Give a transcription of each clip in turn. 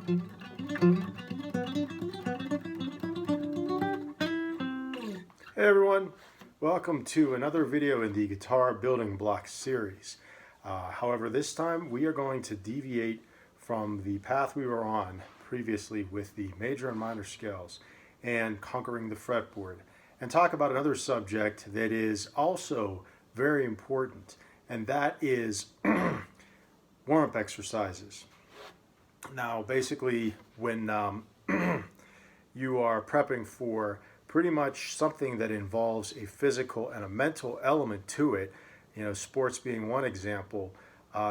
Hey everyone, welcome to another video in the Guitar Building Blocks series. However, this time we are going to deviate from the path we were on previously with the major and minor scales and conquering the fretboard, and talk about another subject that is also very important, and that is warm-up exercises. Now, basically, when you are prepping for pretty much something that involves a physical and a mental element to it, sports being one example,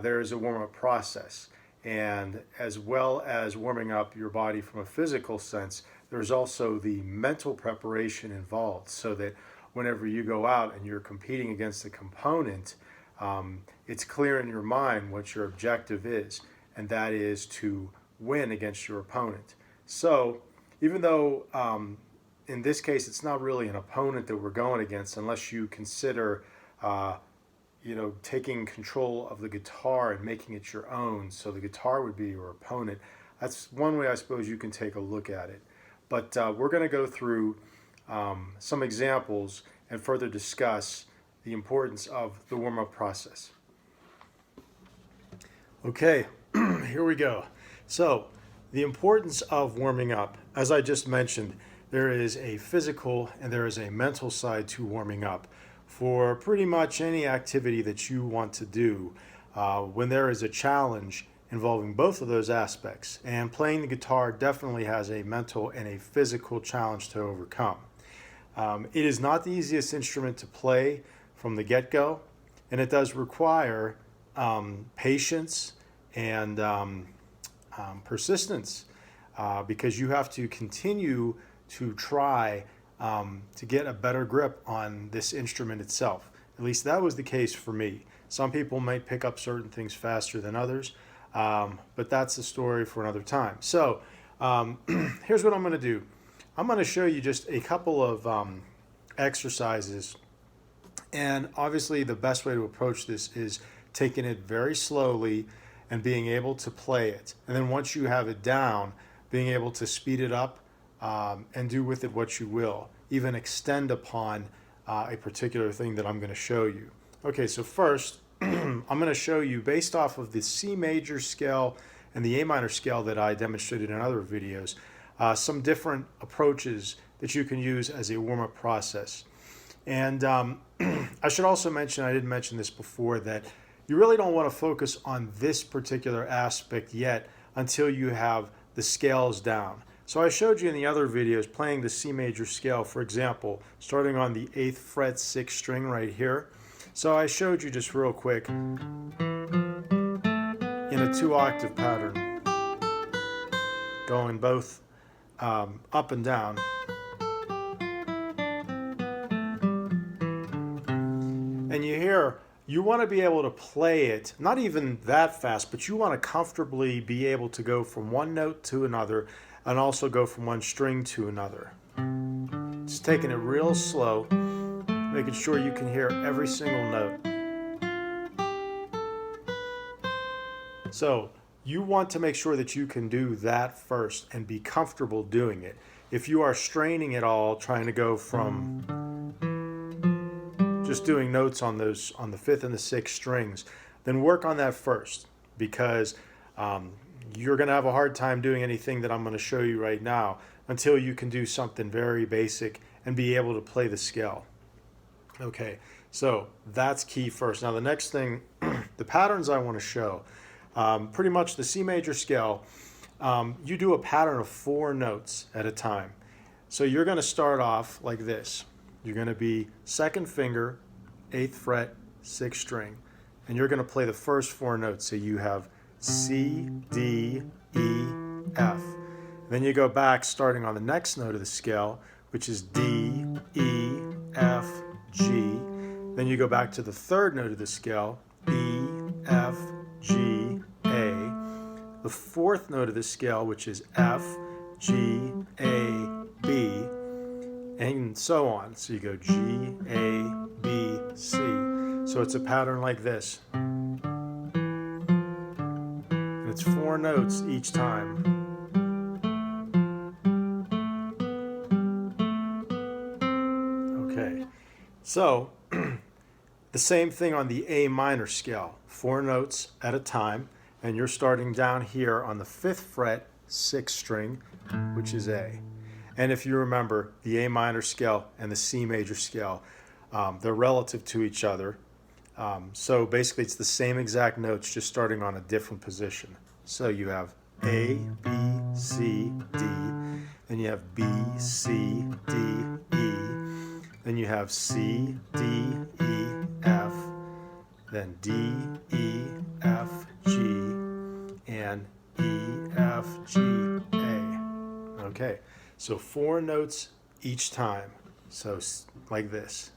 there is a warm-up process. And as well as warming up your body from a physical sense, there's also the mental preparation involved, so that whenever you go out and you're competing against a component, it's clear in your mind what your objective is, and that is to win against your opponent. So even though in this case it's not really an opponent that we're going against, unless you consider taking control of the guitar and making it your own, so the guitar would be your opponent. That's one way I suppose you can take a look at it. But we're going to go through some examples and further discuss the importance of the warm-up process. Okay, here we go. So the importance of warming up, as I just mentioned, there is a physical and there is a mental side to warming up for pretty much any activity that you want to do. When there is a challenge involving both of those aspects, and playing the guitar definitely has a mental and a physical challenge to overcome. It is not the easiest instrument to play from the get-go, and it does require patience and persistence, because you have to continue to try to get a better grip on this instrument itself. At least that was the case for me. Some people might pick up certain things faster than others, but that's a story for another time. So here's what I'm going to do. I'm going to show you just a couple of exercises, and obviously the best way to approach this is taking it very slowly and being able to play it. And then once you have it down, being able to speed it up and do with it what you will, even extend upon a particular thing that I'm going to show you. Okay, so first, I'm going to show you, based off of the C major scale and the A minor scale that I demonstrated in other videos, some different approaches that you can use as a warm-up process. And I should also mention, I didn't mention this before, that you really don't want to focus on this particular aspect yet until you have the scales down. So I showed you in the other videos playing the C major scale, for example, starting on the 8th fret 6th string right here. So I showed you just real quick in a 2-octave pattern, going both up and down. And you hear, you want to be able to play it, not even that fast, but you want to comfortably be able to go from one note to another and also go from one string to another. Just taking it real slow, making sure you can hear every single note. So you want to make sure that you can do that first and be comfortable doing it. If you are straining at all, trying to go from just doing notes on the 5th and the 6th strings, then work on that first, because you're going to have a hard time doing anything that I'm going to show you right now until you can do something very basic and be able to play the scale. Okay, so that's key first. Now the next thing, the patterns I want to show, pretty much the C major scale, you do a pattern of 4 notes at a time. So you're going to start off like this. You're going to be 2nd finger, 8th fret, 6th string, and you're going to play the first 4 notes. So you have C, D, E, F. Then you go back starting on the next note of the scale, which is D, E, F, G. Then you go back to the 3rd note of the scale, E, F, G, A. The 4th note of the scale, which is F, G, A, B, and so on. So you go G, A, B, C. So it's a pattern like this. And it's 4 notes each time. So the same thing on the A minor scale, 4 notes at a time, and you're starting down here on the 5th fret, 6th string, which is A. And if you remember, the A minor scale and the C major scale, they're relative to each other. So basically it's the same exact notes, just starting on a different position. So you have A, B, C, D, then you have B, C, D, E, then you have C, D, E, F, then D, E, F, G, and E, F, G, A. Okay, so 4 notes each time. So like this.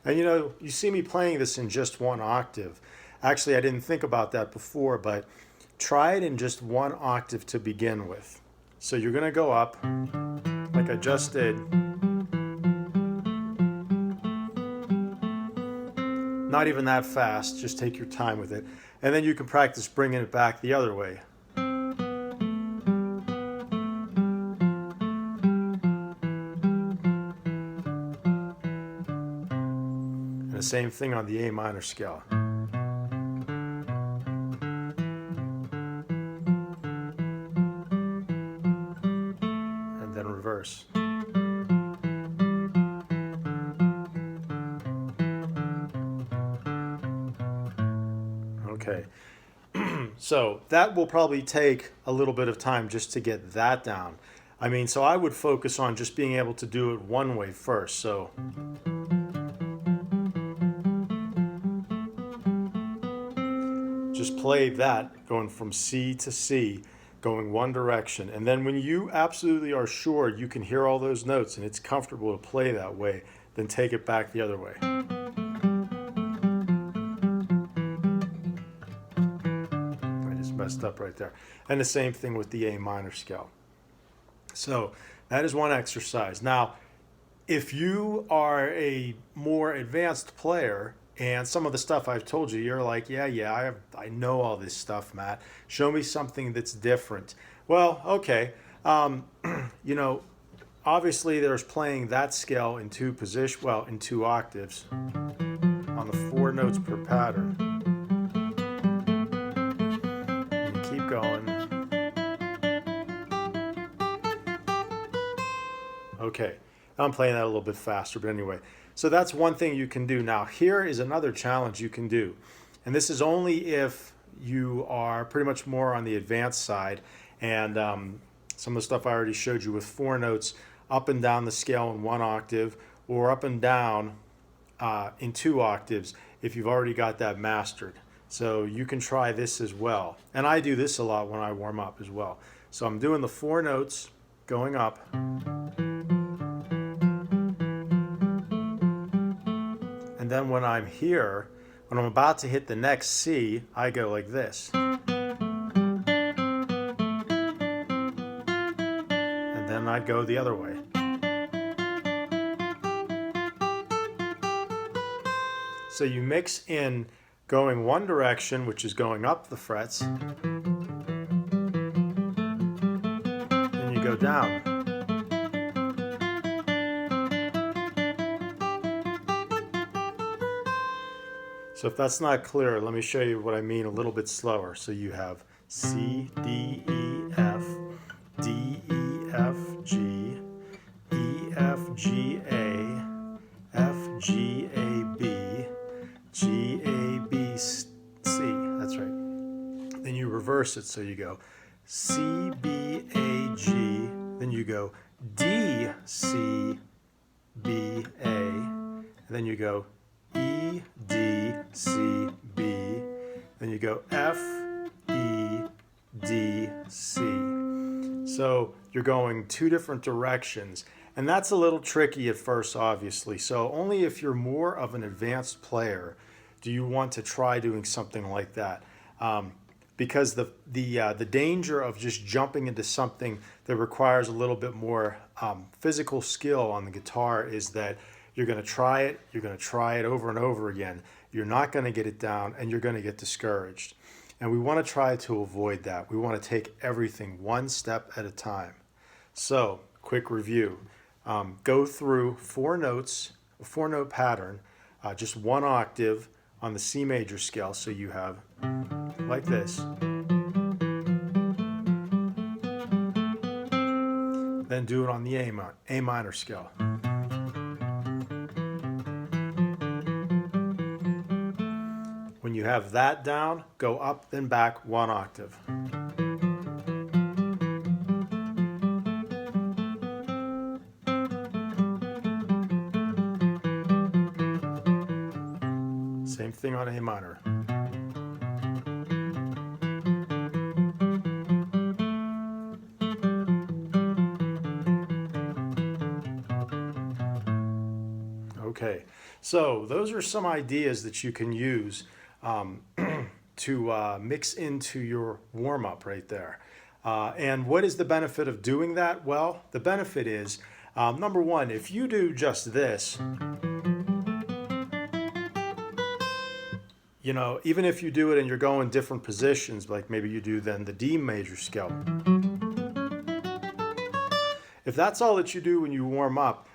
And you know, you see me playing this in just 1 octave. Actually, I didn't think about that before, but try it in just 1 octave to begin with. So you're going to go up, like I just did. Not even that fast, just take your time with it. And then you can practice bringing it back the other way. And the same thing on the A minor scale. And then reverse. Okay. So that will probably take a little bit of time just to get that down. I mean, so I would focus on just being able to do it one way first. So just play that going from C to C, going one direction. And then when you absolutely are sure you can hear all those notes and it's comfortable to play that way, then take it back the other way. Messed up right there. And the same thing with the A minor scale. So that is one exercise. Now, if you are a more advanced player and some of the stuff I've told you, you're like, yeah, I know all this stuff, Matt. Show me something that's different. Well, okay. You know, obviously there's playing that scale in 2 octaves on the 4 notes per pattern. Going. Okay, I'm playing that a little bit faster, but anyway. So that's one thing you can do. Now here is another challenge you can do. And this is only if you are pretty much more on the advanced side. And some of the stuff I already showed you with 4 notes up and down the scale in 1 octave or up and down in 2 octaves if you've already got that mastered. So you can try this as well. And I do this a lot when I warm up as well. So I'm doing the 4 notes going up. And then when I'm here, when I'm about to hit the next C, I go like this. And then I'd go the other way. So you mix in going one direction, which is going up the frets, and you go down. So if that's not clear, let me show you what I mean a little bit slower. So you have C, D, E, F, D, E, F, G, E, F, G, A, F, G, A, B, G, A, B, C. That's right. Then you reverse it. So you go C, B, A, G. Then you go D, C, B, A. And then you go E, D, C, B. Then you go F, E, D, C. So you're going 2 different directions. And that's a little tricky at first, obviously. So only if you're more of an advanced player do you want to try doing something like that. Because the danger of just jumping into something that requires a little bit more physical skill on the guitar is that you're going to try it over and over again. You're not going to get it down, and you're going to get discouraged. And we want to try to avoid that. We want to take everything one step at a time. So, quick review. Go through 4 notes, a 4-note pattern, just 1 octave on the C major scale. So you have like this. Then do it on the A minor scale. When you have that down, go up then back 1 octave. Same thing on A minor. Okay, so those are some ideas that you can use to mix into your warm-up right there. And what is the benefit of doing that? Well, the benefit is, number one, if you do just this, you know, even if you do it and you're going different positions, like maybe you do then the D major scale. If that's all that you do when you warm up,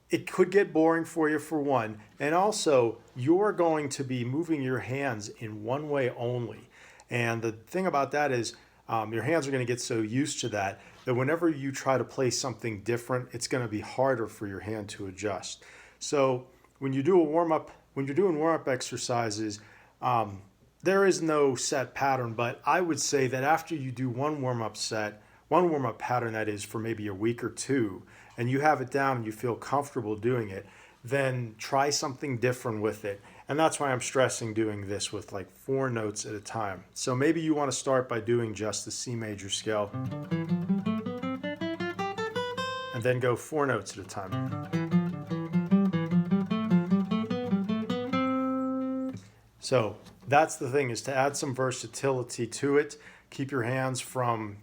it could get boring for you, for one, and also you're going to be moving your hands in one way only. And the thing about that is your hands are going to get so used to that whenever you try to play something different, it's going to be harder for your hand to adjust. So when you do a warm-up, when you're doing warm-up exercises, there is no set pattern, but I would say that after you do one warm-up pattern that is for maybe a week or two, and you have it down and you feel comfortable doing it, then try something different with it. And that's why I'm stressing doing this with like 4 notes at a time. So maybe you want to start by doing just the C major scale, and then go 4 notes at a time. So that's the thing, is to add some versatility to it. Keep your hands from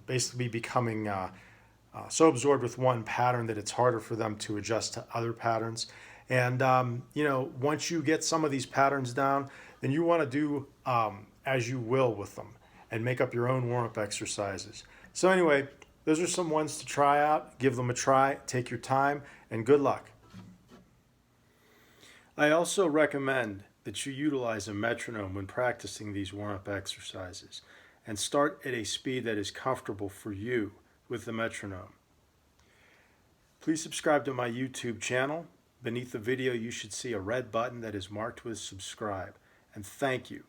basically becoming so absorbed with one pattern that it's harder for them to adjust to other patterns. And you know, once you get some of these patterns down, then you want to do as you will with them and make up your own warm-up exercises. So anyway, those are some ones to try out. Give them a try, take your time, and good luck. I also recommend that you utilize a metronome when practicing these warm-up exercises, and start at a speed that is comfortable for you with the metronome. Please subscribe to my YouTube channel. Beneath the video, you should see a red button that is marked with subscribe. And thank you